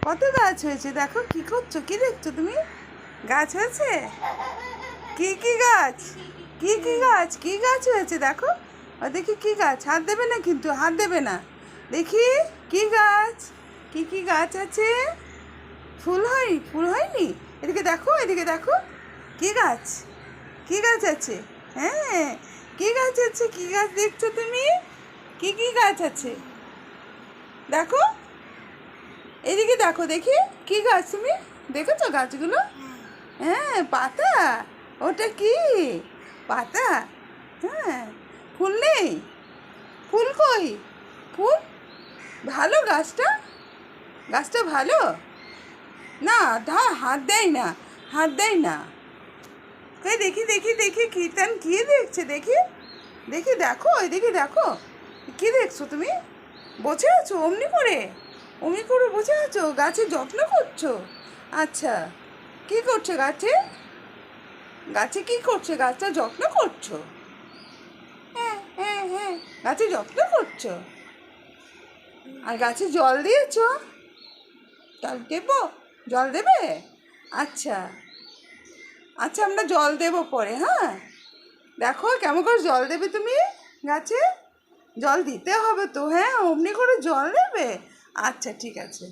কত গাছ হয়েছে দেখো। কি করছো, কি দেখছো তুমি? গাছ হয়েছে? কি কি গাছ? কি কি গাছ? কি গাছ হয়েছে দেখো। দেখি কি গাছ। হাত দেবে না কিন্তু, হাত দেবে না। দেখি কি গাছ, কি কি গাছ আছে। ফুল হয়, ফুল হয়নি। এদিকে দেখো, এদিকে দেখো। কি গাছ, কি গাছ আছে? হ্যাঁ, কি গাছ আছে? কি গাছ দেখছো তুমি? কি কি গাছ আছে দেখো। এদিকে দেখো, দেখি কি গাছ তুমি দেখেছো গাছগুলো? হ্যাঁ, পাতা। ওটা কি পাতা? হ্যাঁ, ফুল নেই। ফুল কই? ফুল ভালো গাছটা, গাছটা ভালো না। হাত দেয় না, হাত দেয় না। কই দেখি দেখি দেখি, কীর্তন কি দেখছে দেখি। দেখি দেখো, এদিকে দেখো। কি দেখছো তুমি? বসে আছো অমনি করে বসে আছো, গাছের যত্ন করছো? আচ্ছা, কি করছো গাছে? গাছে কি করছো? গাছটা যত্ন করছো? হ্যাঁ হ্যাঁ হ্যাঁ, গাছে যত্ন করছো। আর গাছে জল দিয়েছো? জল দেবো? জল দেবে? আচ্ছা আচ্ছা, আমরা জল দেবো পরে। হ্যাঁ, দেখো কেমন করে জল দেবে তুমি গাছে। জল দিতে হবে তো, হ্যাঁ, অমনি করে জল দেবে। আচ্ছা ঠিক আছে।